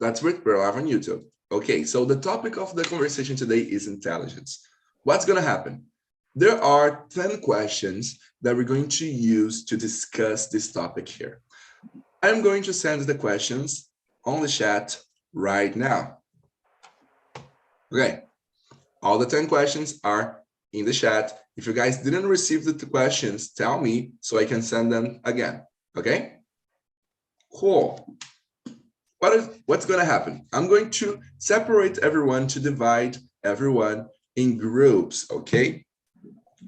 Let's read. We're live on YouTube. Okay, so the topic of the conversation today is intelligence. What's going to happen? There are 10 questions that we're going to use to discuss this topic here. I'm going to send the questions on the chat right now. Okay, all the 10 questions are in the chat. If you guys didn't receive the questions, tell me so I can send them again. Okay, cool. What's going to happen? I'm going to separate everyone, to divide everyone in groups, okay?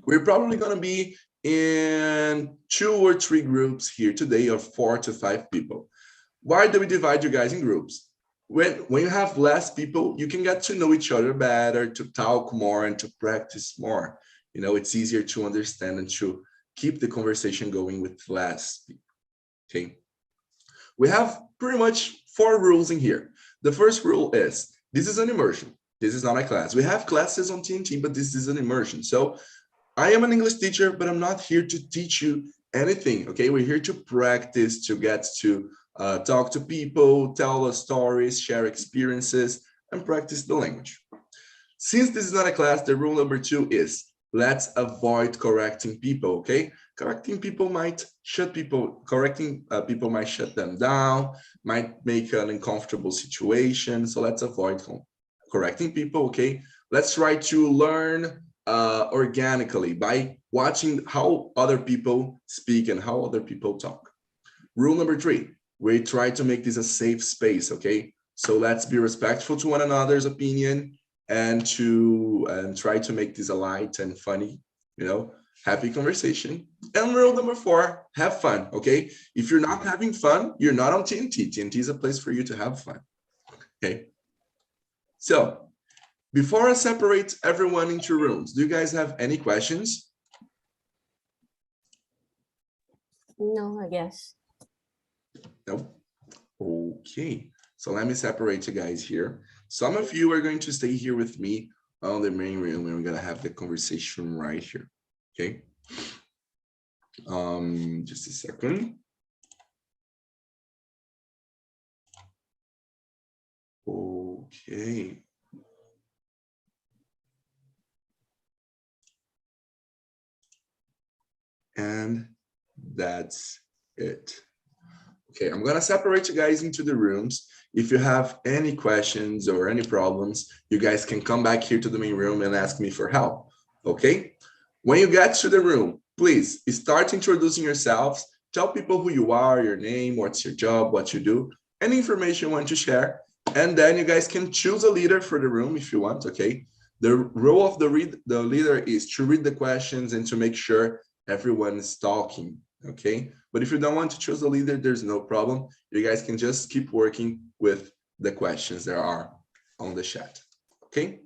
We're probably going to be in 2 or 3 groups here today of 4 to 5 people. Why do we divide you guys in groups? When you have less people, you can get to know each other better, to talk more and to practice more. You know, it's easier to understand and to keep the conversation going with less people, okay? We have pretty much 4 rules in here. The first rule is, this is an immersion. This is not a class. We have classes on TNT, but this is an immersion. So I am an English teacher, but I'm not here to teach you anything, okay? We're here to practice, to get to talk to people, tell us stories, share experiences, and practice the language. Since this is not a class, the rule number 2 is, let's avoid correcting people, okay? Correcting people might shut people, correcting people might shut them down, might make an uncomfortable situation. So let's avoid correcting people, okay? Let's try to learn organically by watching how other people speak and how other people talk. Rule number 3, we try to make this a safe space, okay? So let's be respectful to one another's opinion and try to make this a light and funny, you know, happy conversation. And rule number 4, have fun, okay? If you're not having fun, you're not on TNT. TNT is a place for you to have fun, okay? So before I separate everyone into rooms, do you guys have any questions? No, I guess. No? Okay, so let me separate you guys here. Some of you are going to stay here with me on the main room, and we're gonna have the conversation right here, okay? Just a second. Okay. And that's it. Okay, I'm gonna separate you guys into the rooms. If you have any questions or any problems, you guys can come back here to the main room and ask me for help, okay? When you get to the room, please start introducing yourselves. Tell people who you are, your name, what's your job, what you do, any information you want to share. And then you guys can choose a leader for the room if you want, okay? The role of the leader is to read the questions and to make sure everyone is talking, okay? But if you don't want to choose a leader, there's no problem. You guys can just keep working with the questions that are on the chat, okay?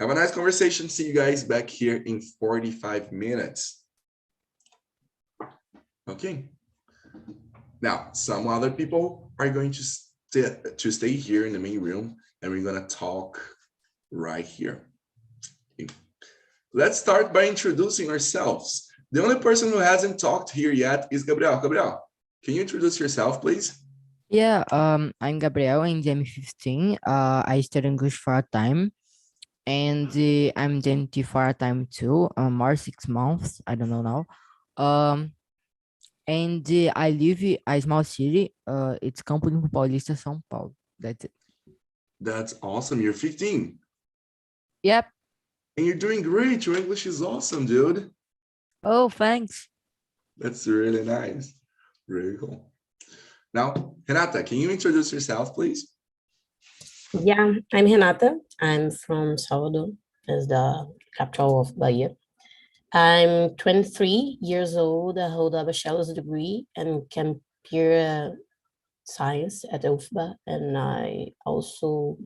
Have a nice conversation. See you guys back here in 45 minutes. Okay. Now, some other people are going to stay here in the main room, and we're gonna talk right here. Okay. Let's start by introducing ourselves. The only person who hasn't talked here yet is Gabriel. Gabriel, can you introduce yourself, please? Yeah, I'm Gabriel and I'm 15. I study English part-time, and I'm DNT part-time too, more 6 months, I don't know now. And I live in a small city, it's Campo Limpo Paulista, São Paulo. That's it. That's awesome. You're 15. Yep. And you're doing great. Your English is awesome, dude. Oh, thanks. That's really nice. Really cool. Now, Renata, can you introduce yourself, please? Yeah, I'm Renata. I'm from Salvador, as the capital of Bahia. I'm 23 years old. I hold a bachelor's degree in computer science at UFBA, and I also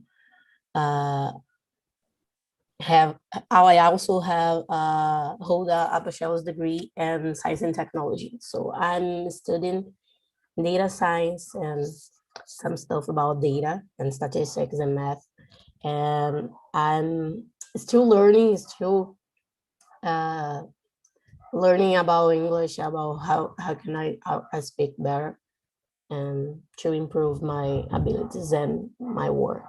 hold a bachelor's degree in science and technology. So I'm studying data science and some stuff about data and statistics and math. And I'm still learning, learning about English, about how can I speak better and to improve my abilities and my work.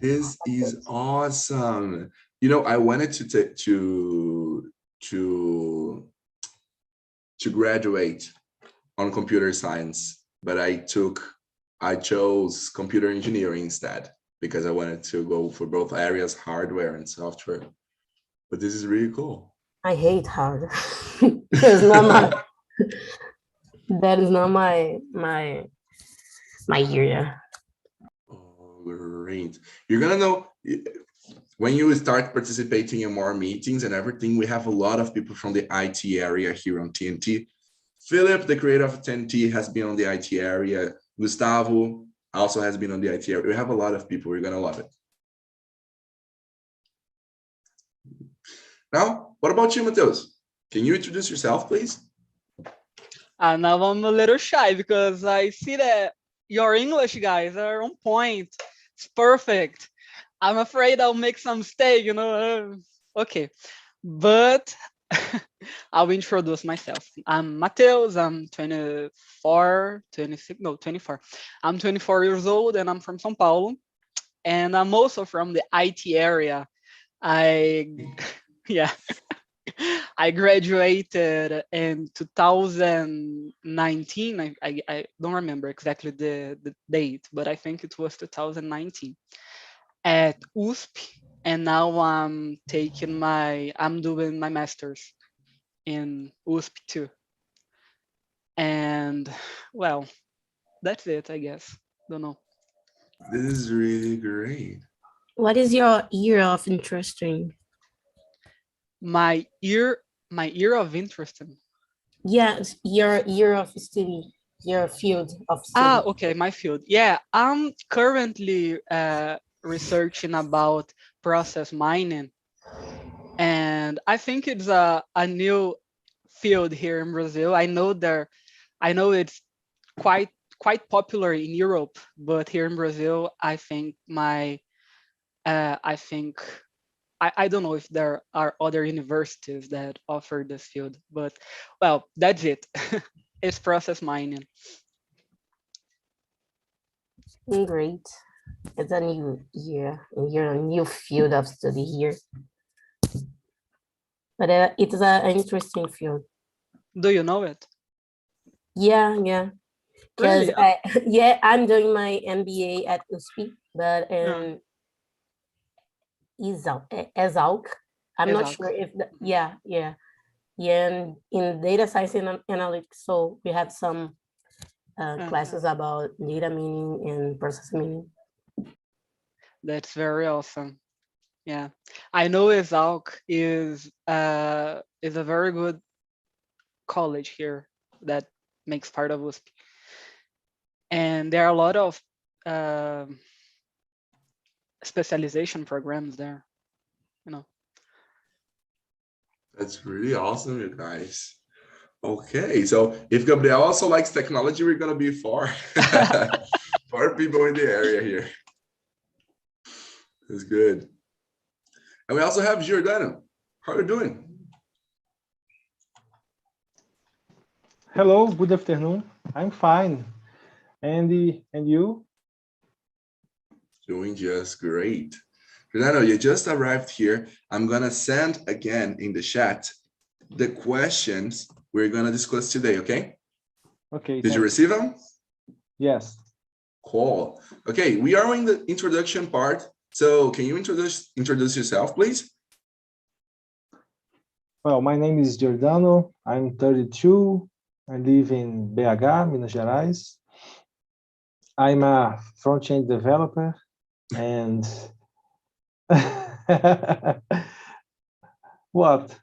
This is awesome. You know, I wanted to graduate on computer science, but I chose computer engineering instead because I wanted to go for both areas, hardware and software. But this is really cool. I hate hard. It's not my that is not my area. Oh, great. You're gonna know when you start participating in more meetings and everything. We have a lot of people from the IT area here on TNT. Philip, the creator of TNT, has been on the IT area. Gustavo also has been on the IT area. We have a lot of people. We're gonna love it. Now, what about you, Mateus? Can you introduce yourself, please? Now I'm a little shy because I see that your English guys are on point. It's perfect. I'm afraid I'll make some mistake, okay. But I'll introduce myself. I'm Mateus, I'm 24. I'm 24 years old and I'm from São Paulo. And I'm also from the IT area. Yeah. I graduated in 2019. I don't remember exactly the date, but I think it was 2019 at USP. And now I'm doing my master's in USP too. And well, that's it, I guess. Don't know. This is really great. What is your area of interest in? My year of interest. Yes, your year of study, your field of study. Okay, my field. Yeah, I'm currently researching about process mining, and I think it's a new field here in Brazil. I know it's quite popular in Europe, but here in Brazil, I think I don't know if there are other universities that offer this field, but well, that's it. It's process mining. Great. It's a new year, a new field of study here. But it is an interesting field. Do you know it? Yeah. Because Really? I'm doing my MBA at USP, but in ESALC. I'm not sure if yeah. And in data science and analytics, so we have some classes about data meaning and process meaning. That's very awesome. Yeah, I know ESALC is a very good college here that makes part of USP, and there are a lot of specialization programs there. That's really awesome, you guys. Okay, so if Gabriel also likes technology, we're gonna be four people in the area here. That's good. And we also have Giordano. How are you doing? Hello, good afternoon. I'm fine. And you? Doing just great. Giordano, you just arrived here. I'm gonna send again in the chat the questions we're gonna discuss today, okay? Okay. Did you receive them? Yes. Cool. Okay, we are in the introduction part. So can you introduce yourself, please? Well, my name is Giordano. I'm 32. I live in BH, Minas Gerais. I'm a front-end developer and what?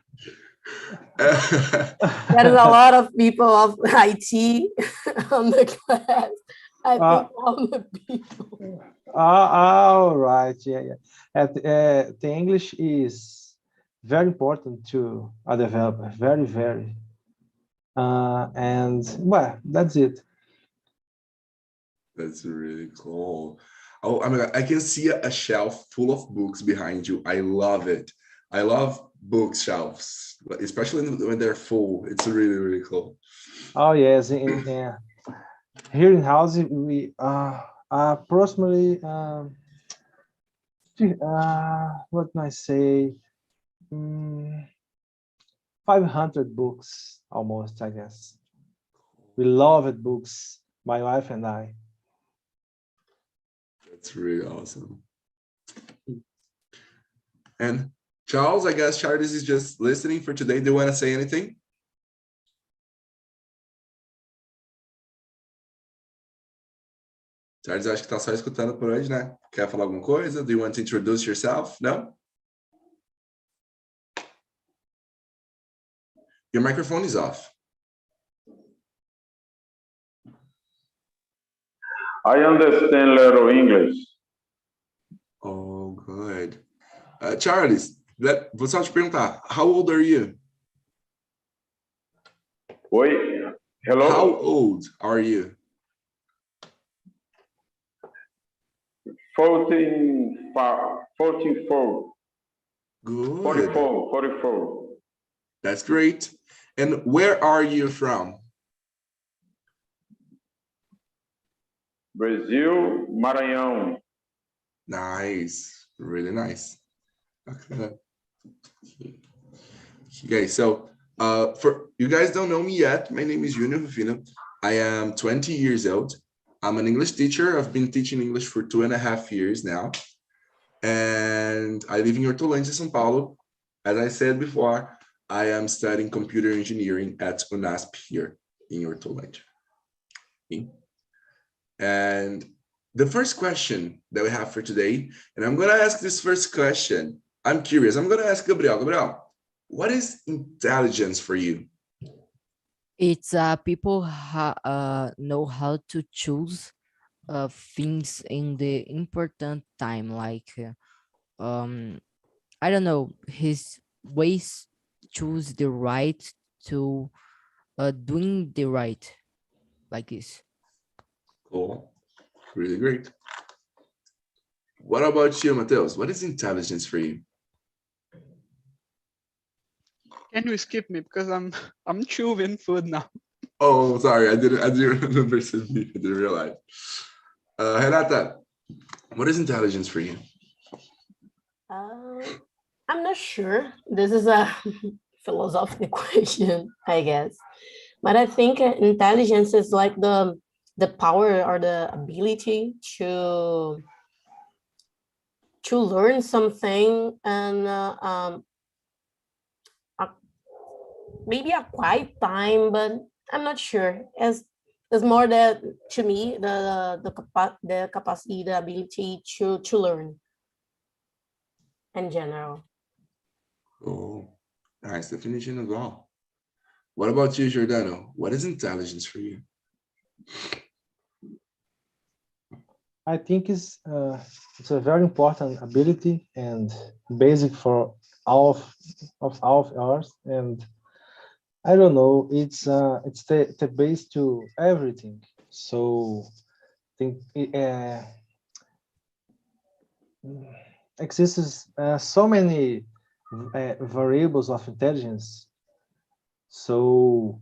There is a lot of people of IT on the class. I think all the people. All right. Yeah. The English is very important to a developer. Very, very. And well, that's it. That's really cool. Oh, I mean, I can see a shelf full of books behind you. I love it. I love bookshelves, especially when they're full. It's really, really cool. Oh yes, here in house we approximately, what can I say? 500 books, almost, I guess. We loved books, my wife and I. That's really awesome. And Charles, I guess Charles is just listening for today. Do you want to say anything? Charles, acho que tá só escutando por hoje, né? Quer falar alguma coisa? Do you want to introduce yourself? No? Your microphone is off. I understand little English. Oh, good. Charles, vou só te perguntar, how old are you? Oi, hello. How old are you? 44. Good. 44. That's great. And where are you from? Brasil, Maranhão. Nice, really nice. Okay. Okay, so for you guys don't know me yet, my name is Junior Rufino. I am 20 years old. I'm an English teacher. I've been teaching English for 2.5 years now. And I live in Hortolândia, São Paulo. As I said before, I am studying computer engineering at UNASP here in Hortolândia. And the first question that we have for today, and I'm going to ask this first question. I'm curious. I'm going to ask Gabriel. Gabriel, what is intelligence for you? It's people know how to choose things in the important time, like I don't know, his ways choose the right to doing the right, like this. Cool. Really great. What about you, Mateus? What is intelligence for you? Can you skip me because I'm chewing food now. Oh, sorry, I didn't perceive you. I didn't realize. Renata, what is intelligence for you? I'm not sure. This is a philosophical question, I guess. But I think intelligence is like the power or the ability to learn something and maybe a quiet time, but I'm not sure. It's more that, to me, the capacity, the ability to learn in general. Oh, nice definition as well. What about you, Giordano? What is intelligence for you? I think it's a very important ability and basic for all of ours. And I don't know, it's the base to everything. So I think it exists so many variables of intelligence. So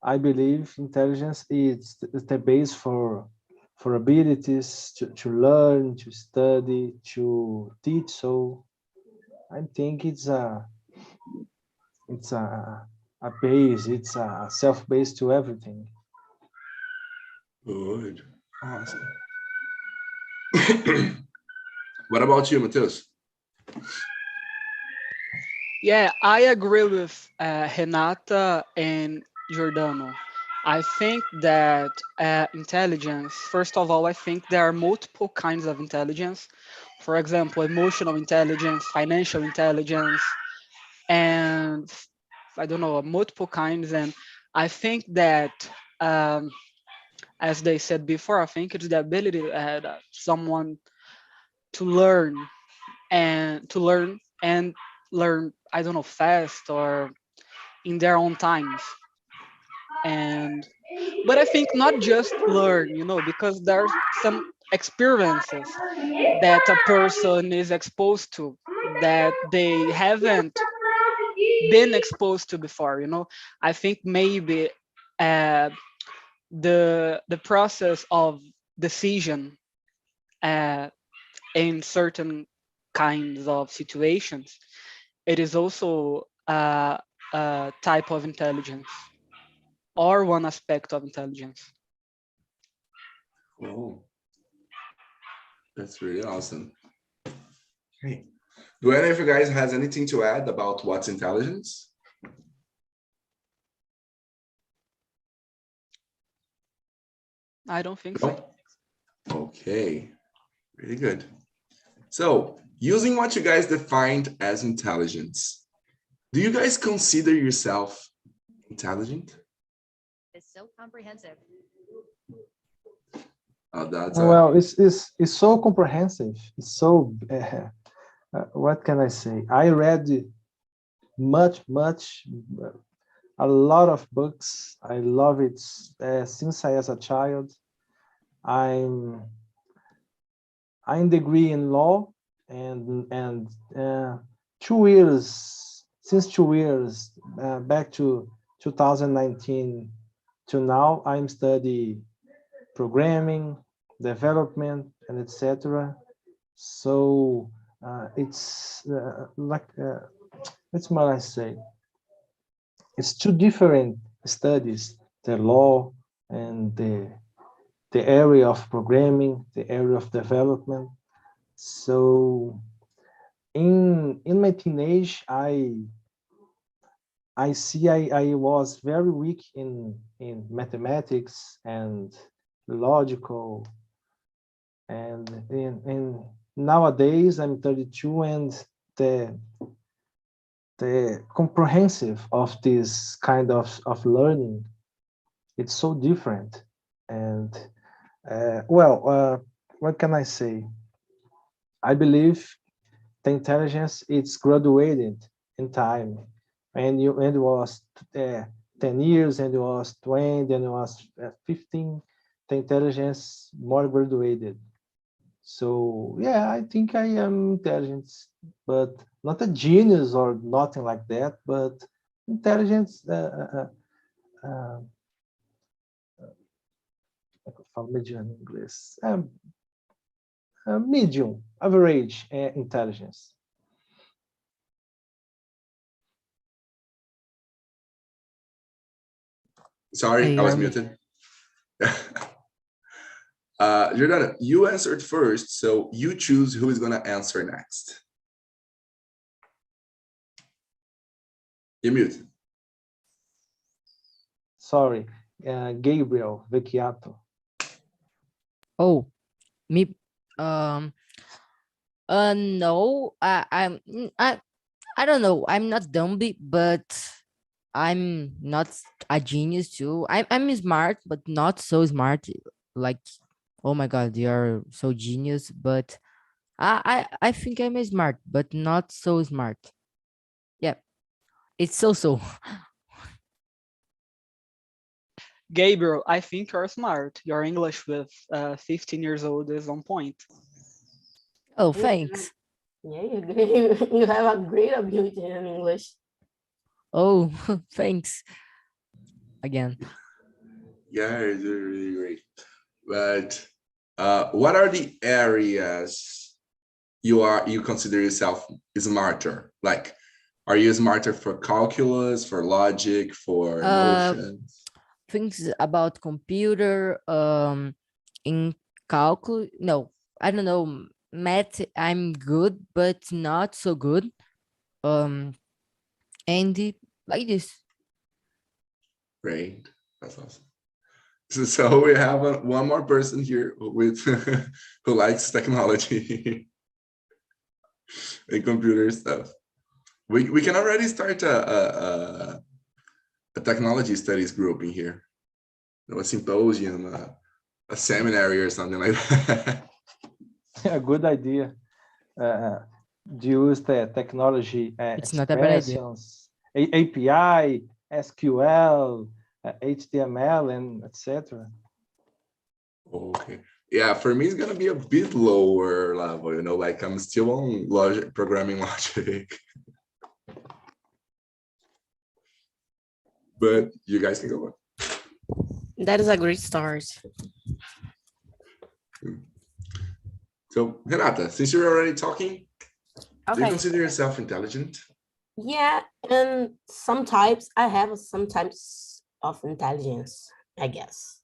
I believe intelligence is the base for abilities to learn, to study, to teach. So I think it's a base, it's a self-base to everything. Good. Awesome. What about you, Mateus? Yeah, I agree with Renata and Giordano. I think that intelligence, first of all, I think there are multiple kinds of intelligence. For example, emotional intelligence, financial intelligence, and I don't know, multiple kinds. And I think that, as they said before, I think it's the ability that someone to learn and learn, I don't know, fast or in their own times. But I think not just learn, because there's some experiences that a person is exposed to that they haven't been exposed to before. I think maybe the process of decision in certain kinds of situations, it is also a type of intelligence or one aspect of intelligence. Oh, that's really awesome. Hey, do any of you guys has anything to add about what's intelligence? I don't think so. No? Okay, really good. So, using what you guys defined as intelligence, do you guys consider yourself intelligent? It's so comprehensive. Oh, that's Well, it's so comprehensive. It's so what can I say? I read much, a lot of books. I love it since I was a child. I'm degree in law, and 2 years, since 2 years back to 2019 to now, I'm study programming, development, and etc. So it's like what's what I say? It's two different studies: the law and the area of programming, the area of development. So in my teenage, I see I was very weak in mathematics and logical, and in nowadays I'm 32, and the comprehensive of this kind of learning, it's so different. And what can I say? I believe the intelligence it's graduated in time, and it was 10 years, and it was 20, and it was 15. The intelligence more graduated. So yeah, I think I am intelligent, but not a genius or nothing like that, but intelligence. Como é que eu falo mediano em inglês? Medium, average intelligence. Sorry, Hey, I was Armin. muted. Jordana, you answered first, so you choose who is going to answer next. You're muted. Sorry, Gabriel Vecchiato. Oh, me. No, I don't know. I'm not dumb, but I'm not a genius too. I'm smart, but not so smart. Like, oh my God, you're so genius. But I think I'm smart, but not so smart. Yeah, it's so. Gabriel, I think you're smart. Your English with 15 years old is on point. Oh, thanks. Yeah, you have a great ability in English. Oh, thanks. Again. Yeah, it's really great. But what are the areas you consider yourself smarter? Like, are you smarter for calculus, for logic, for emotions? Things about computer, in calculus. No, I don't know. Math, I'm good, but not so good. And like this. Great, that's awesome. So we have one more person here with who likes technology and computer stuff. We can already start a technology studies group in here. A symposium, a seminary or something like that. A good idea. Use the technology It's not a bad idea. expressions, API, SQL, HTML, and etc. Okay. Yeah, for me, it's gonna be a bit lower level, you know, like I'm still on logic, programming logic. But you guys can go on. That is a great start. So Renata, since you're already talking, do you Okay. consider yourself intelligent? Yeah, and sometimes I have some types of intelligence, I guess.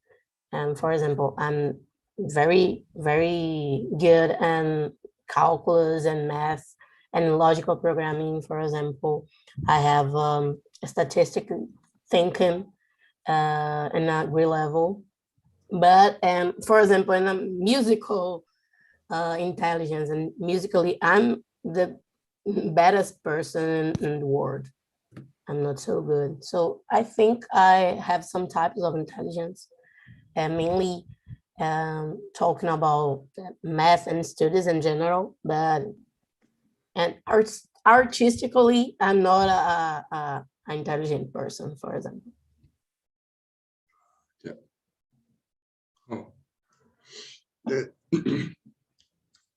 And for example, I'm very, very good in calculus and math and logical programming. For example, I have statistical thinking in a grade level. But for example, in a musical intelligence and musically, I'm the baddest person in the world. I'm not so good. So I think I have some types of intelligence, and mainly talking about math and studies in general. But artistically, I'm not a intelligent person, for example. Yeah. Oh.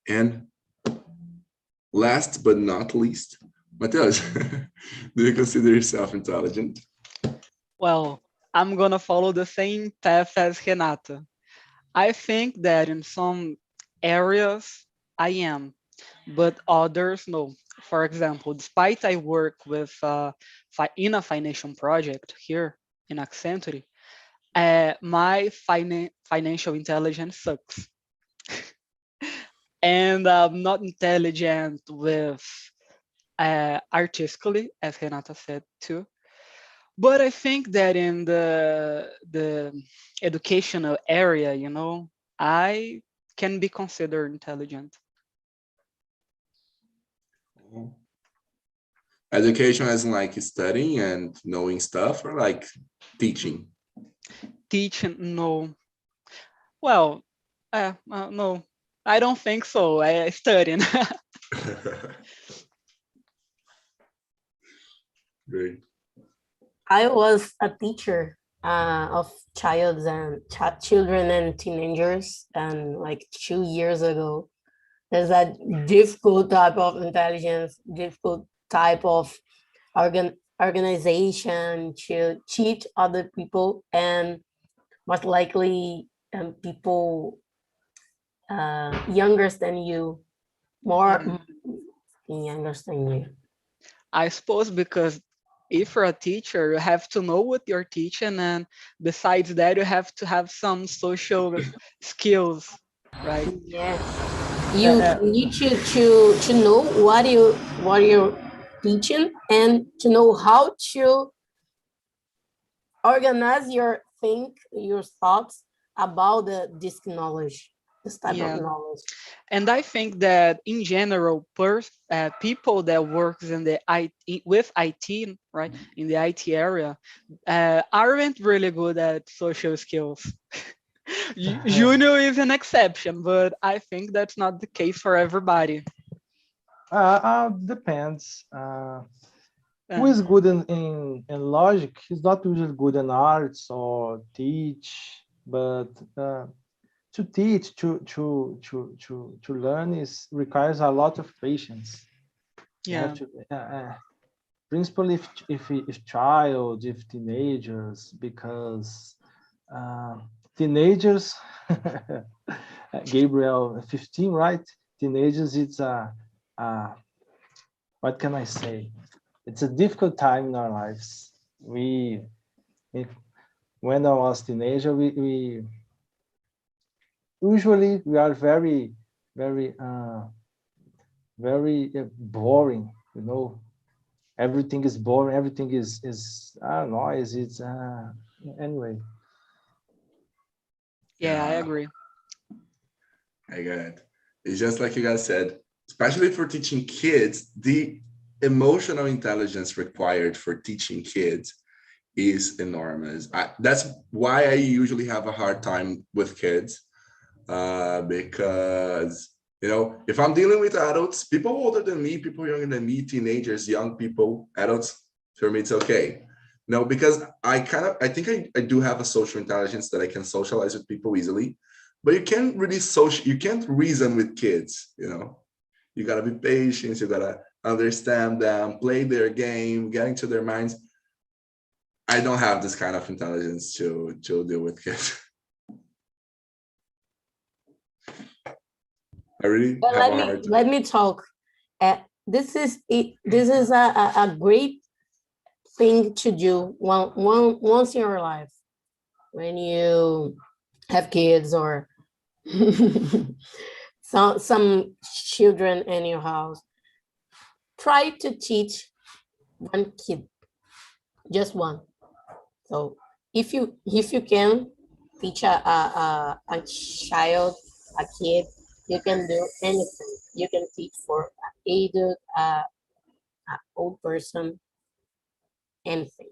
And last but not least, Mateus, do you consider yourself intelligent? Well, I'm gonna follow the same path as Renata. I think that in some areas I am, but others no. For example, despite I work with in a financial project here in Accenture, my financial intelligence sucks, and I'm not intelligent with artistically, as Renata said too. But I think that in the educational area, I can be considered intelligent. Education as in like studying and knowing stuff, or like teaching? Teaching, no. Well, no, I don't think so. I studying. Great. I was a teacher of children and teenagers, and like 2 years ago, there's a difficult type of intelligence, difficult type of organization to teach other people, and most likely people younger than you, more younger than you. I suppose because if you're a teacher, you have to know what you're teaching, and besides that, you have to have some social skills, right? Yeah, you need to know what you're teaching, and to know how to organize your thoughts about this knowledge, this type of Yeah. knowledge. And I think that in general, people that works in the with IT, right, in the IT area, aren't really good at social skills. Junior is an exception, but I think that's not the case for everybody. Depends. Who is good in logic is not usually good in arts or teach, but to teach, to learn is requires a lot of patience. You Yeah. have to, principally if child, if teenagers, because teenagers, Gabriel, 15, right? Teenagers, it's what can I say? It's a difficult time in our lives. When I was teenager, we usually we are very, very, very boring. Everything is boring. Everything is noise. It's anyway. Yeah, I agree. I get it. It's just like you guys said, especially for teaching kids, the emotional intelligence required for teaching kids is enormous. That's why I usually have a hard time with kids, because if I'm dealing with adults, people older than me, people younger than me, teenagers, young people, adults, for me it's okay. Because I think I do have a social intelligence that I can socialize with people easily, but you can't really you can't reason with kids. You gotta be patient, you gotta understand them, play their game, get into their minds. I don't have this kind of intelligence to deal with kids. I really But have a hard time. let me talk. This is a great thing to do once in your life when you have kids or some children in your house. Try to teach one kid, just one. So if you can teach a child, a kid, you can do anything. You can teach for an adult, an old person, anything.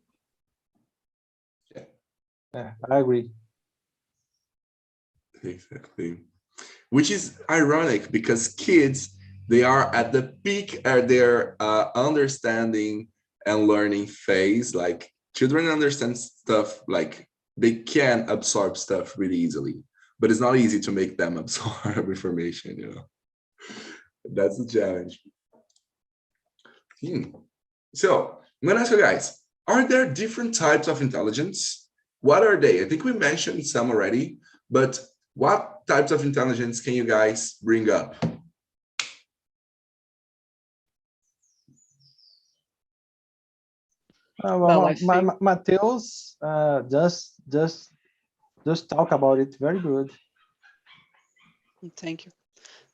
Yeah, I agree. Exactly. Which is ironic because kids, they are at the peak of their understanding and learning phase. Like children understand stuff, like they can absorb stuff really easily, but it's not easy to make them absorb information, you know. That's the challenge. So I'm gonna ask you guys, are there different types of intelligence? What are they? I think we mentioned some already, but what types of intelligence can you guys bring up? Well, I think Mateus, just talk about it. Very good. thank you.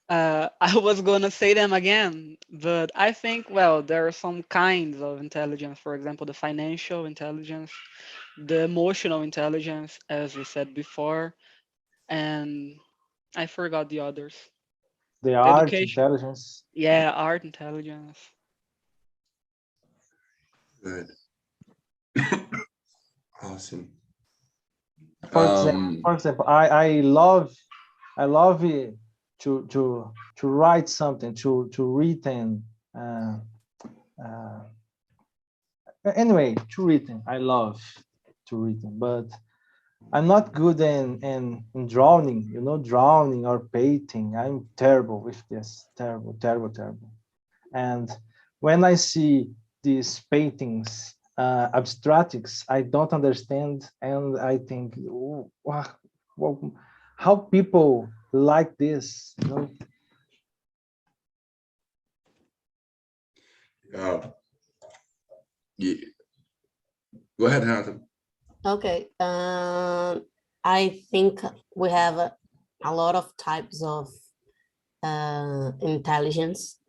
I was gonna say them again, but I think, well, there are some kinds of intelligence. For example, the financial intelligence, the emotional intelligence, as we said before, and I forgot the others. The art, Education, intelligence. yeah, art intelligence. Good. Awesome. For example, I love it to write something, to read anyway, to read. I love to read, but I'm not good in drawing, you know, drawing or painting. I'm terrible with this, terrible. And when I see these paintings, abstracts, I don't understand, and I think, "Oh, wow, how people like this, you know?" Yeah. Go ahead, Renata. Okay. I think we have a lot of types of intelligence,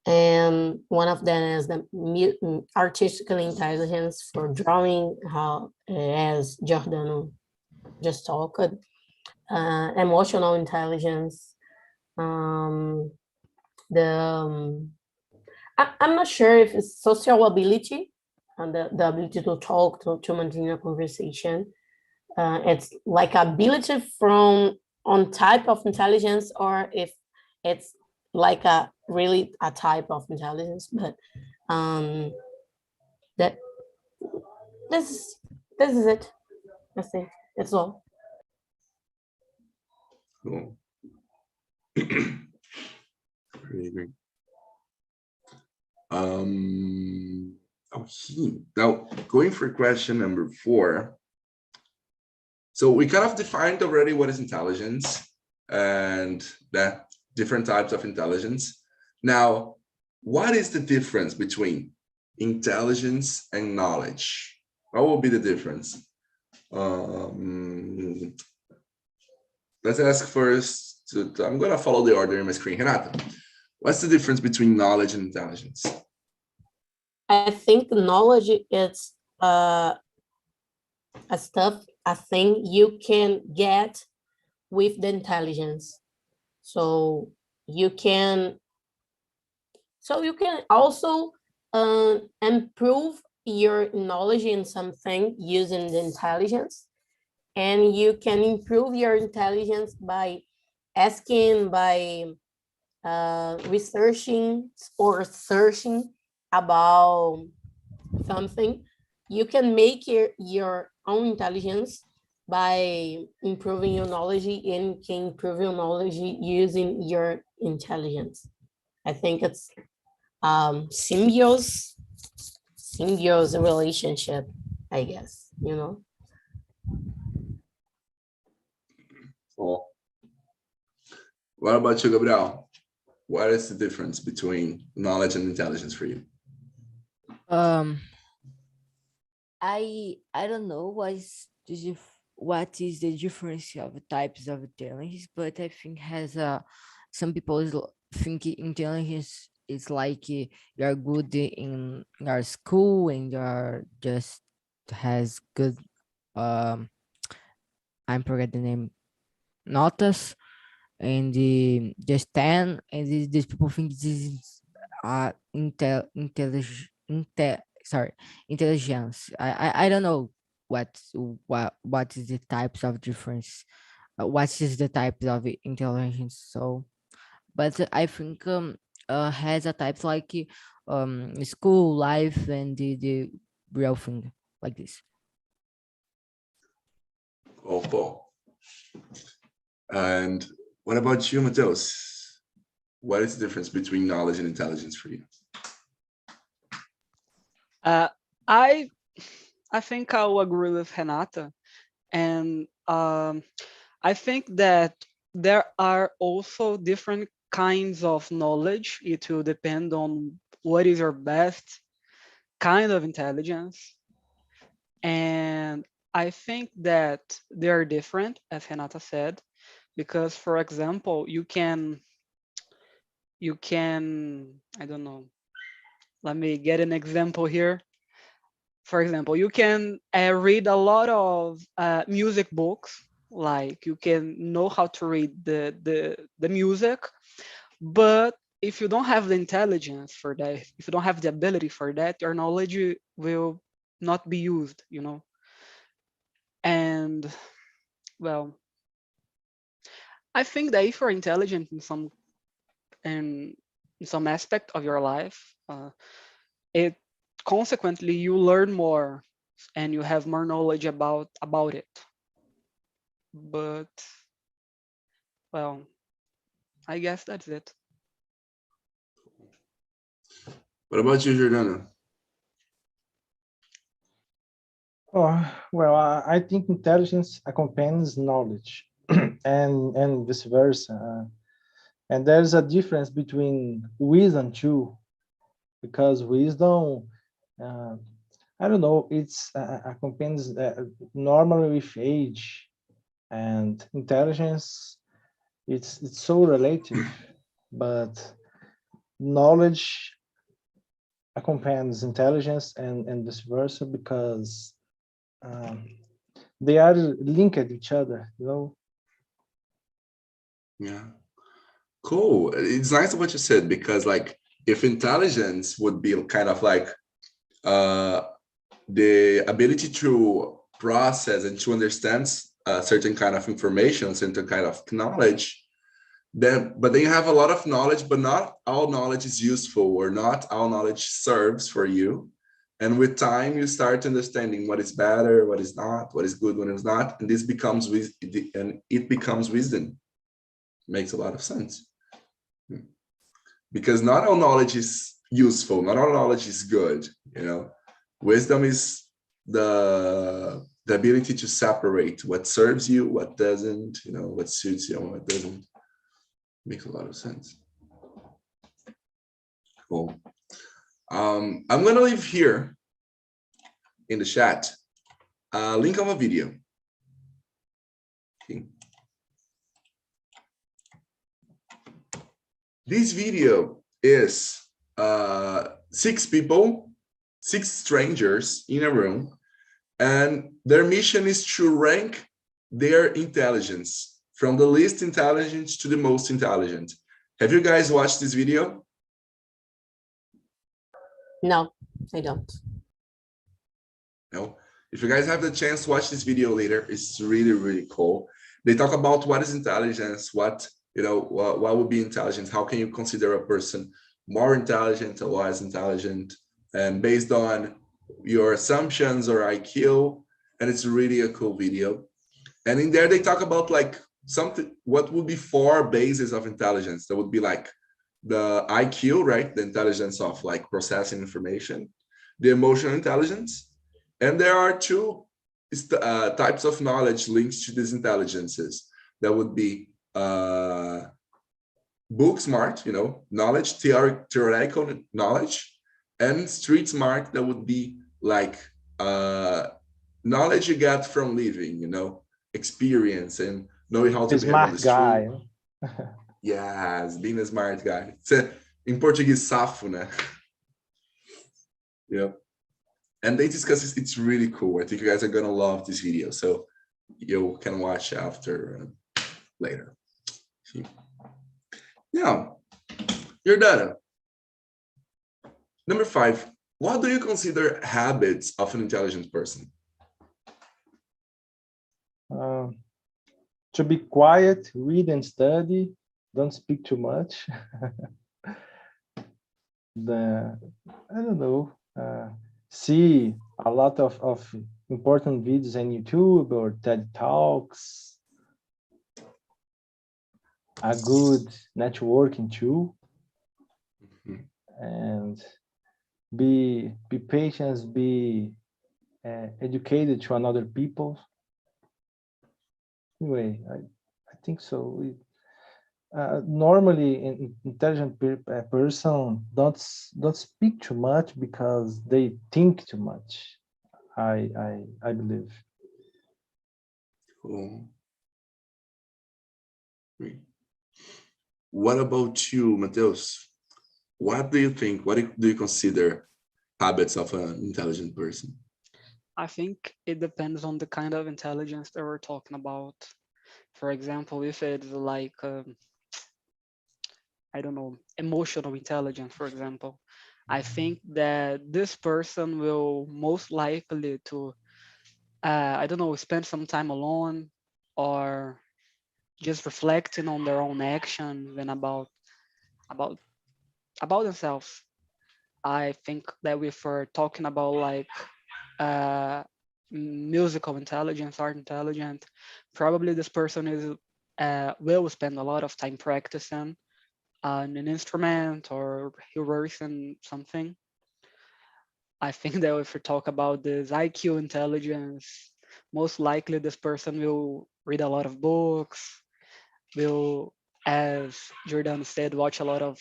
and one of them is the artistical intelligence for drawing, how as Giordano just talked. Emotional intelligence, I'm not sure if it's social ability and the ability to talk, to maintain a conversation. It's like ability from on type of intelligence, or if it's like a really a type of intelligence. But that this is it. I think it's all. Cool. Really agree. Now going for question number 4. So we kind of defined already what is intelligence and that different types of intelligence. Now, what is the difference between intelligence and knowledge? What will be the difference? Let's ask first. I'm going to follow the order in my screen. Renata, what's the difference between knowledge and intelligence? I think knowledge is a thing you can get with the intelligence. So you can also improve your knowledge in something using the intelligence, and you can improve your intelligence by asking, by researching or searching about something. You can make your own intelligence by improving your knowledge, and can improve your knowledge using your intelligence. I think it's symbiosis relationship, I guess, you know. Cool. What about you, Gabriel? What is the difference between knowledge and intelligence for you? I don't know what is the difference of types of intelligence, but I think has some people think intelligence is like you're good in your school and you're just has good I forget the name notas and just 10 and these people think this is intelligence. I don't know what is the types of difference, what is the types of intelligence. So but I think has a types like school life and the real thing like this. Cool. And what about you, Mateus? What is the difference between knowledge and intelligence for you? I think I'll agree with Renata, and I think that there are also different kinds of knowledge. It will depend on what is your best kind of intelligence, and I think that they are different, as Renata said, because, for example, you can I don't know. Let me get an example here. For example, you can read a lot of music books, like you can know how to read the music, but if you don't have the intelligence for that, if you don't have the ability for that, your knowledge will not be used, you know. And well, I think that if you're intelligent in some aspect of your life, it consequently you learn more and you have more knowledge about it. But well, I guess that's it. What about you, Jordana? Oh, well, I think intelligence accompanies knowledge and vice versa. And there's a difference between wisdom too, because wisdom, I don't know, it's accompanies normally with age, and intelligence, it's so relative, but knowledge accompanies intelligence and vice versa because they are linked to each other, you know. Yeah, cool. It's nice what you said, because like if intelligence would be kind of like the ability to process and to understand certain kind of information, certain kind of knowledge, then you have a lot of knowledge, but not all knowledge is useful, or not all knowledge serves for you. And with time, you start understanding what is better, what is not, what is good, what is not, and this becomes it becomes wisdom. Makes a lot of sense, because not all knowledge is useful, not all knowledge is good. You know, wisdom is the ability to separate what serves you, what doesn't. You know, what suits you and what doesn't. Makes a lot of sense. Cool. I'm gonna leave here in the chat a link of a video. Okay. This video is 6 people, 6 strangers in a room, and their mission is to rank their intelligence from the least intelligent to the most intelligent. Have you guys watched this video? No, I don't. No. If you guys have the chance to watch this video later, it's really, really cool. They talk about what is intelligence, what would be intelligence, how can you consider a person more intelligent or less intelligent, and based on your assumptions or IQ. And it's really a cool video. And in there, they talk about like what would be 4 bases of intelligence. That would be like the IQ, right? The intelligence of like processing information, the emotional intelligence. And there are 2 types of knowledge linked to these intelligences. That would be book smart, knowledge, theoretical knowledge, and street smart, that would be like knowledge you get from living, experience and knowing how to A behave on the smart guy. street. Yes, being a smart guy. In Portuguese, safo, né? Yeah. And they discuss this. It's really cool. I think you guys are gonna love this video. So you can watch after later. Now, you're done. Number 5, what do you consider habits of an intelligent person? To be quiet, read and study, don't speak too much. I don't know, see a lot of important videos on YouTube or TED Talks, a good networking tool, and be patient, be educated to another people. Anyway, I think so. Normally, an intelligent person don't speak too much because they think too much. I believe. Cool. What about you, Mateus? What do you think? What do you consider habits of an intelligent person? I think it depends on the kind of intelligence that we're talking about. For example, if it's like, I don't know, emotional intelligence, for example, I think that this person will most likely to, I don't know, spend some time alone or just reflecting on their own actions and about themselves. I think that if we're talking about like musical intelligence, art intelligence, probably this person is will spend a lot of time practicing on an instrument or rehearsing something. I think that if we talk about this IQ intelligence, most likely this person will read a lot of books, will, as Jordan said, watch a lot of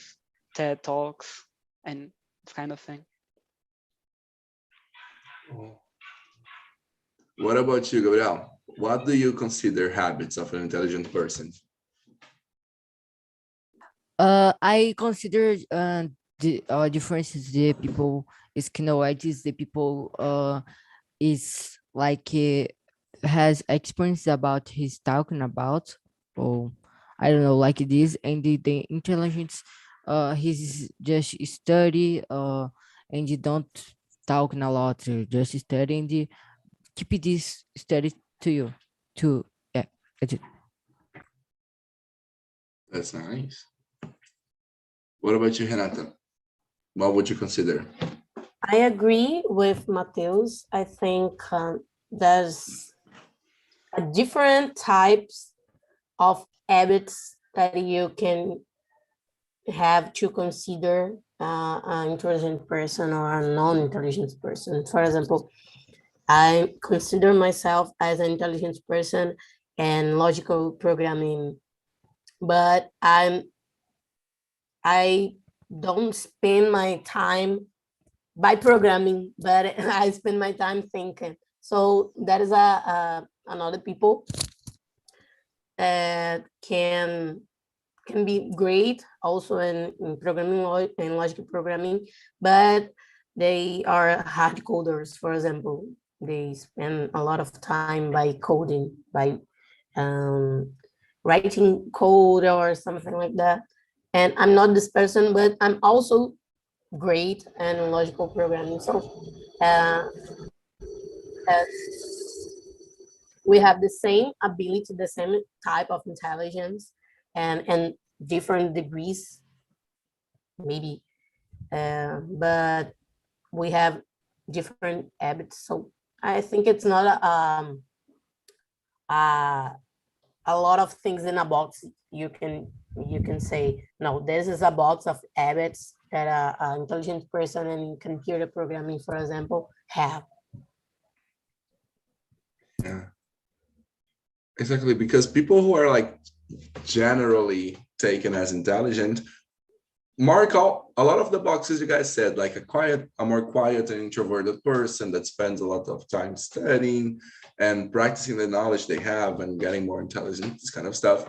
TED Talks and this kind of thing. What about you, Gabriel? What do you consider habits of an intelligent person? I consider the differences. The people is kinoides. The people is like has experience about he's talking about, or I don't know, like this, and the intelligence he's just study and you don't talking a lot, just study and keep this study to you to yeah. That's it. That's nice. What about you, Renata? What would you consider? I agree with Mateus. I think there's different types of habits that you can have to consider an intelligent person or a non-intelligent person. For example, I consider myself as an intelligent person and logical programming, but I don't spend my time by programming, but I spend my time thinking. So that is another people that can be great also in programming and logical programming, but they are hard coders. For example, they spend a lot of time by coding, by writing code or something like that. And I'm not this person, but I'm also great in logical programming. So we have the same ability, the same type of intelligence, and different degrees, maybe, but we have different habits. So I think it's not a lot of things in a box. You can say, no, this is a box of habits that an intelligent person in computer programming, for example, have. Yeah, exactly, because people who are like generally taken as intelligent, mark out a lot of the boxes you guys said, like a more quiet and introverted person that spends a lot of time studying and practicing the knowledge they have and getting more intelligent, this kind of stuff.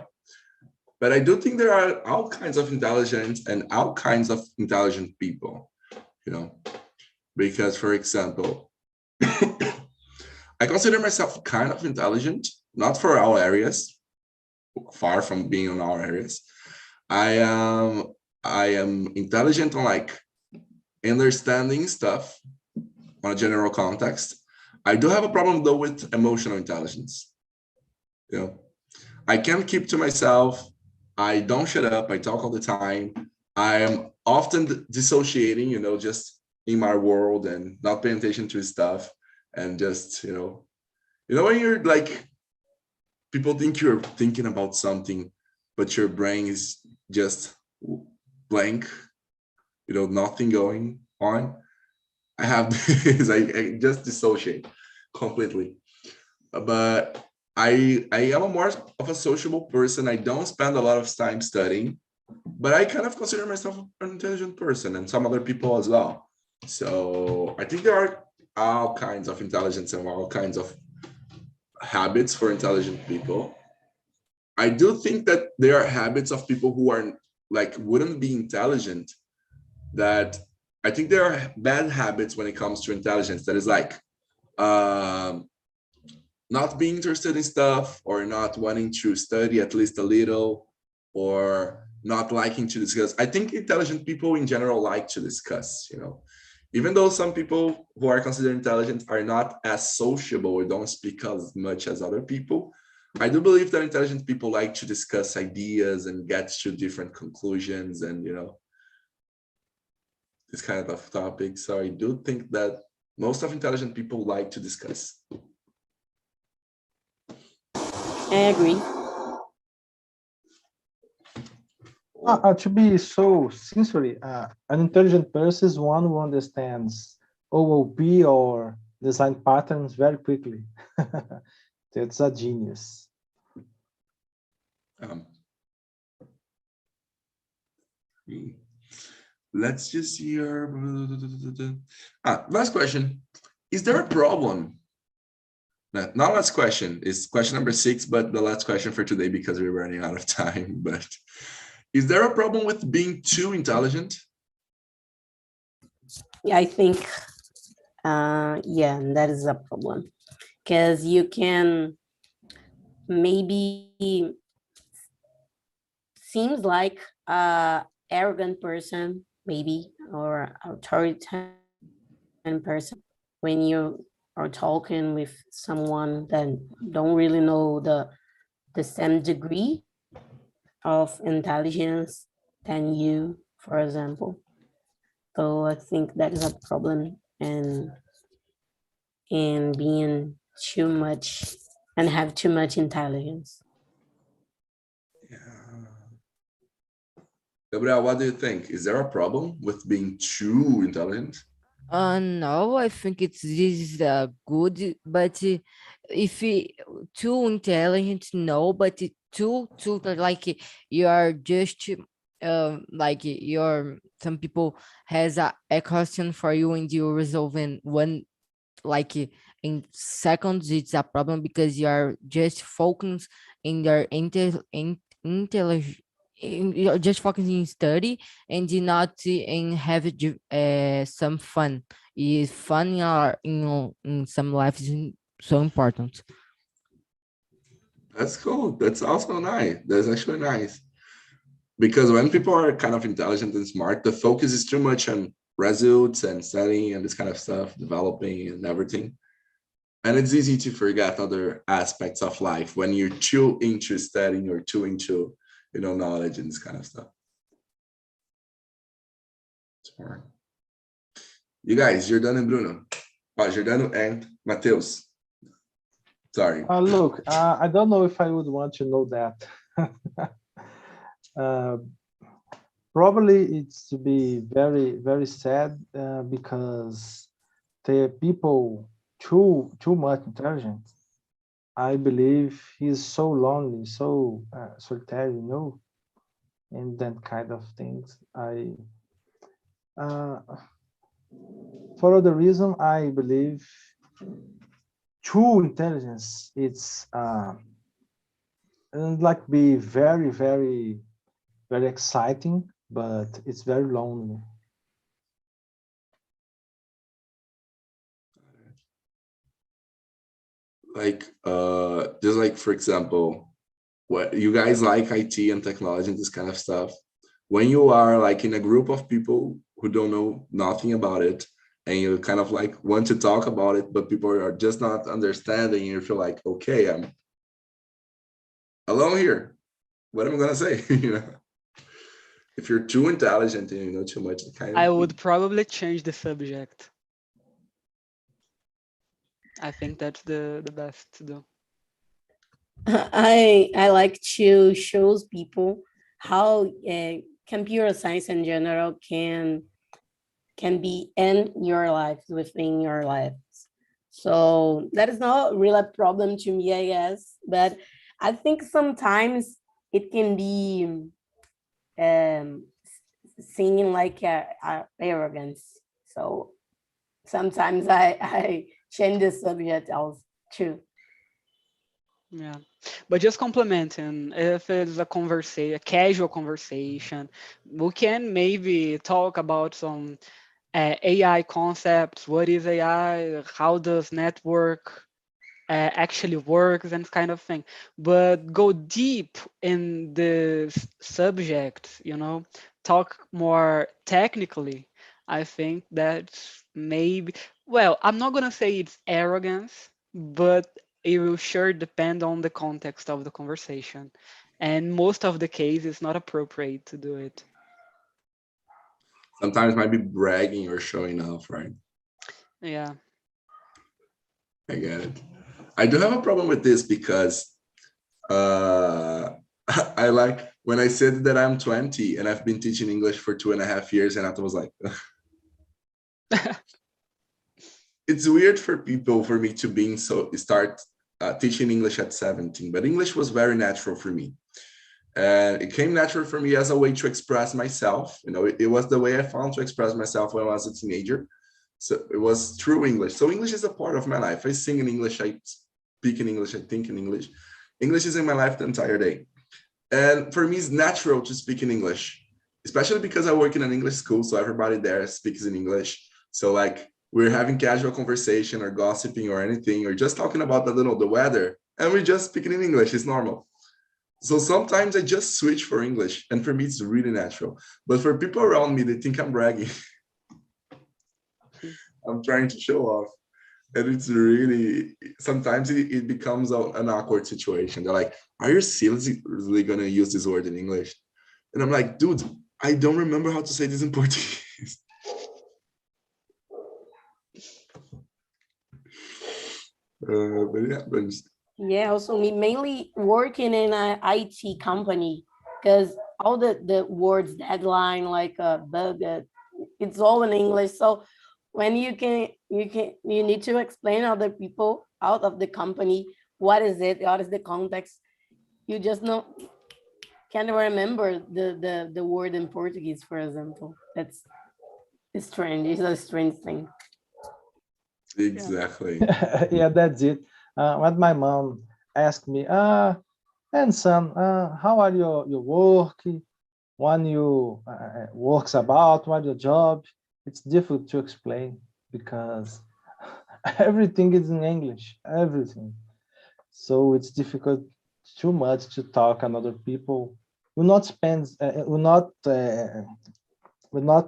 But I do think there are all kinds of intelligence and all kinds of intelligent people, you know, because, for example, I consider myself kind of intelligent, not for all areas, far from being in all areas. I am intelligent on like understanding stuff on a general context. I do have a problem though with emotional intelligence. You know, I can't keep to myself. I don't shut up. I talk all the time. I am often dissociating, you know, just in my world and not paying attention to stuff and just, you know, when you're like, people think you're thinking about something, but your brain is just blank, you know, nothing going on. I have this, I just dissociate completely. But I am a more of a sociable person. I don't spend a lot of time studying, but I kind of consider myself an intelligent person and some other people as well. So I think there are all kinds of intelligence and all kinds of habits for intelligent people. I do think that there are habits of people who are like wouldn't be intelligent, that I think there are bad habits when it comes to intelligence, that is like not being interested in stuff, or not wanting to study at least a little, or not liking to discuss. I think intelligent people in general like to discuss, you know, even though some people who are considered intelligent are not as sociable or don't speak as much as other people. I do believe that intelligent people like to discuss ideas and get to different conclusions and, you know, this kind of topic. So I do think that most of intelligent people like to discuss. I agree. To be so sincerely, an intelligent person is one who understands OOP or design patterns very quickly. That's a genius. Let's just hear. Last question. Is there a problem? No, not last question. It's question number 6, but the last question for today because we're running out of time. But is there a problem with being too intelligent? Yeah, I think, yeah, that is a problem, because you can maybe seems like a arrogant person, maybe, or authoritarian person when you are talking with someone that don't really know the same degree of intelligence than you, for example. So I think that is a problem in being too much and have too much intelligence. Yeah. Gabriel, what do you think? Is there a problem with being too intelligent? No, I think this is good, but if too intelligent, no, but too like you are just like your some people has a question for you and you resolve in one, like in seconds. It's a problem because you are just focused in your intelligence. You're just focusing in study and do not in have some fun. Is fun in some life is so important. That's cool. That's also nice. That's actually nice. Because when people are kind of intelligent and smart, the focus is too much on results and studying and this kind of stuff, developing and everything. And it's easy to forget other aspects of life when you're too into studying or too into, you know, knowledge and this kind of stuff. Smart. You guys, Jordano and Bruno. Jordano and Mateus. Sorry. Look, I don't know if I would want to know that. Probably it's to be very, very sad because the people too much intelligent, I believe he's so lonely, so solitary, you know. and that kind of things. For other reason, I believe true intelligence, it's like be very, very, very exciting, but it's very lonely. Like, just like, for example, what you guys like IT and technology and this kind of stuff. When you are like in a group of people who don't know nothing about it, and you kind of like want to talk about it, but people are just not understanding, you feel like, okay, I'm alone here. What am I gonna say? You know, if you're too intelligent and you know too much, it kind of I would probably change the subject. I think that's the best to do. I like to show people how computer science in general can be in your life, within your lives. So that is not really a problem to me, I guess, but I think sometimes it can be seen like a arrogance. So sometimes I change the subject also too. Yeah, but just complementing, if it's a casual conversation, we can maybe talk about some AI concepts. What is AI? How does network actually works and kind of thing. But go deep in the subject, talk more technically. I think that maybe, well, I'm not gonna say it's arrogance, but it will sure depend on the context of the conversation. And most of the case, it's not appropriate to do it. sometimes might be bragging or showing off, right? Yeah. I get it. I do have a problem with this because I like when I said that I'm 20 and I've been teaching English for 2.5 years, and I was like, it's weird for people for me to start teaching English at 17, but English was very natural for me. And it came natural for me as a way to express myself. It was the way I found to express myself when I was a teenager. So it was true English. So English is a part of my life. I sing in English, I speak in English, I think in English. English is in my life the entire day. And for me, it's natural to speak in English, especially because I work in an English school. So everybody there speaks in English. So like we're having casual conversation or gossiping or anything, or just talking about the weather, and we're just speaking in English. It's normal. So sometimes I just switch for English, and for me, it's really natural. But for people around me, they think I'm bragging. I'm trying to show off. And it's really, sometimes it becomes an awkward situation. They're like, are you seriously going to use this word in English? And I'm like, dude, I don't remember how to say this in Portuguese. But yeah, but Yeah, also me mainly working in an IT company, because all the words deadline, like bug, it's all in English. So when you need to explain other people out of the company, what is it, what is the context, you just can't remember the word in Portuguese, for example. It's strange. It's a strange thing. exactly. Yeah, that's it. What my mom asked me, and son, how are your work? When you works about, what your job? It's difficult to explain because everything is in English, everything. So it's difficult too much to talk another people will not spend will not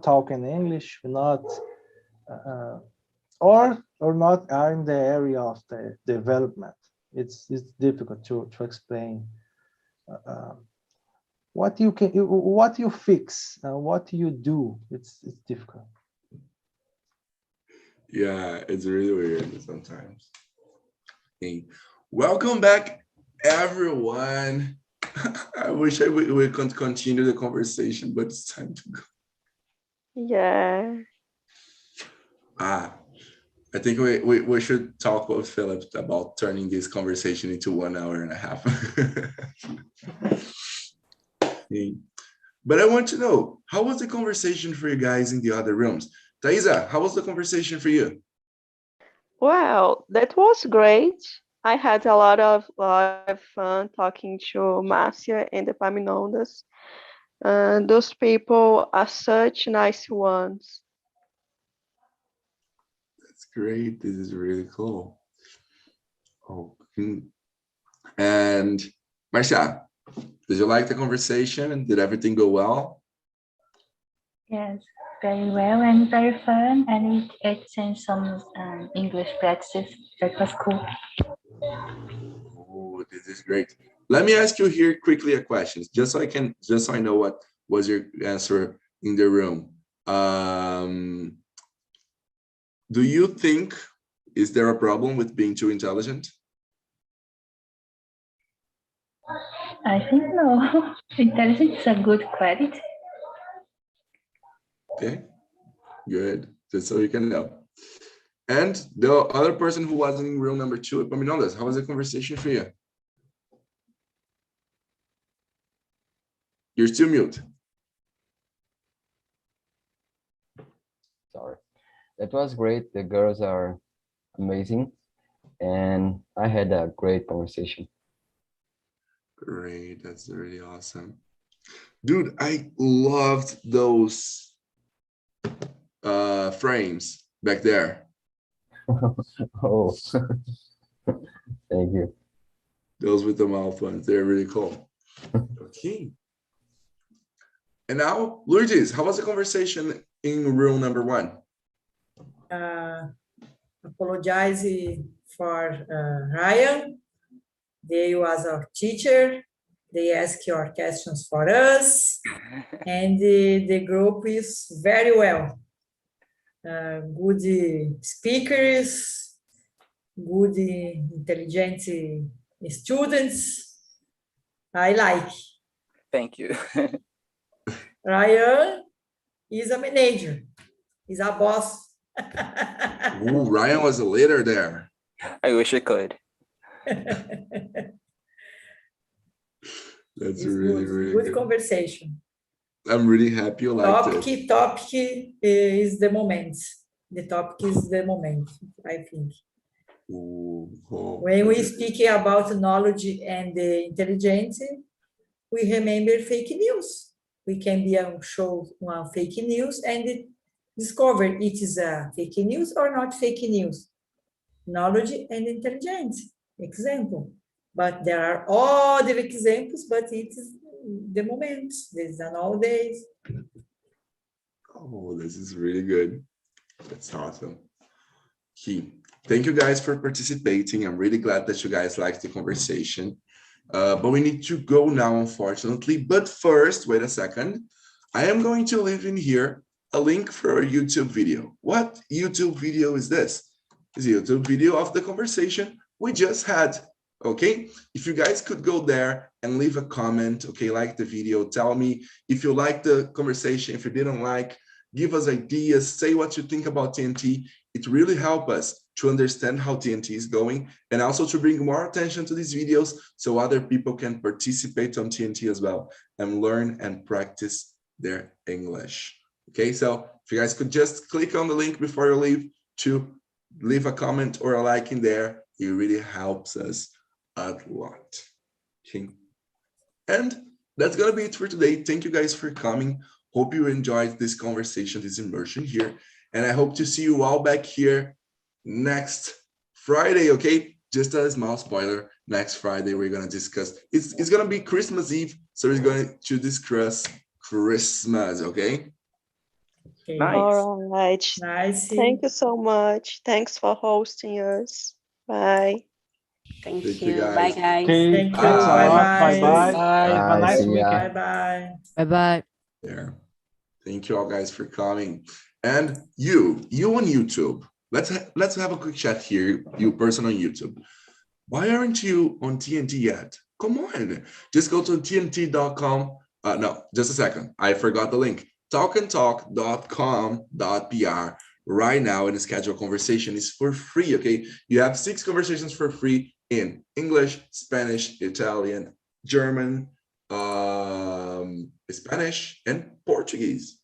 talk in English, will not or not are in the area of the development. It's difficult to explain what you fix, what you do. It's difficult. Yeah, it's really weird sometimes. Hey, welcome back, everyone. I wish we could continue the conversation, but it's time to go. Yeah. I think we should talk with Philip about turning this conversation into 1.5 hours. But I want to know, how was the conversation for you guys in the other rooms? Thaisa, how was the conversation for you? Well, that was great. I had a lot of fun talking to Marcia and the Epaminondas. Those people are such nice ones. That's great. This is really cool. Okay. And Marcia, did you like the conversation? And did everything go well? Yes, very well and very fun, and it exchanged some English practice. That was cool. Oh, this is great. Let me ask you here quickly a question, just so I know what was your answer in the room. Do you think, is there a problem with being too intelligent? I think no. Intelligence is a good quality. Okay, good. Just so you can know. And the other person who was in room number 2, Epaminondas, how was the conversation for you? You're still mute. Sorry. That was great. The girls are amazing. And I had a great conversation. Great, that's really awesome. Dude, I loved those frames back there. Oh, thank you. Those with the mouth ones, they're really cool. Okay. And now, Lourdes, how was the conversation in room number 1? Apologize for Ryan. They was our teacher. They asked your questions for us. And the group is very well. Good speakers, good intelligent students. I like. Thank you. Ryan is a manager. He's a boss. Ooh, Ryan was a leader there. I wish I could. That's It's really, good. really Good conversation. I'm really happy you liked it. Topic is the moment. The topic is the moment, I think. Ooh, cool. When we speak about knowledge and intelligence, we remember fake news. We can be show one fake news and discover it is a fake news or not fake news. Knowledge and intelligence, example. But there are other examples, but it is the moment. These are nowadays. Oh, this is really good. That's awesome. Thank you guys for participating. I'm really glad that you guys liked the conversation. But we need to go now, unfortunately. But first, wait a second. I am going to leave in here a link for a YouTube video. What YouTube video is this? It's a YouTube video of the conversation we just had. Okay, if you guys could go there and leave a comment, okay, like the video, tell me if you like the conversation, if you didn't like, give us ideas, say what you think about TNT. It really helps us to understand how TNT is going and also to bring more attention to these videos so other people can participate on TNT as well and learn and practice their English. Okay, so if you guys could just click on the link before you leave to leave a comment or a like in there, it really helps us a lot. Okay. And that's gonna be it for today. Thank you guys for coming. Hope you enjoyed this conversation, this immersion here. And I hope to see you all back here next Friday, okay? Just a small spoiler, next Friday we're gonna discuss, it's gonna be Christmas Eve, so we're going to discuss Christmas, okay? Nice. All right. Nice. Thank you so much. Thanks for hosting us. Bye. Thank Thank you, you. guys. Bye, guys. Okay, Thank you. thanks a lot. Bye-bye. Bye-bye. Bye. Have a nice See ya. weekend. Bye-bye. Bye-bye. There. Thank you all guys for coming. And you on YouTube, let's have a quick chat here, you person on YouTube. Why aren't you on TNT yet? Come on, just go to tnt.com. No, just a second. I forgot the link. TALKNTALK.com.br right now and schedule a conversation is for free, okay? You have 6 conversations for free in English, Spanish, Italian, German, Spanish, and Portuguese.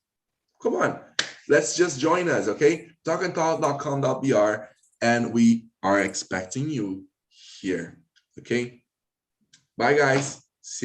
Come on, let's just join us, okay? TALKNTALK.com.br, and we are expecting you here, okay? Bye, guys.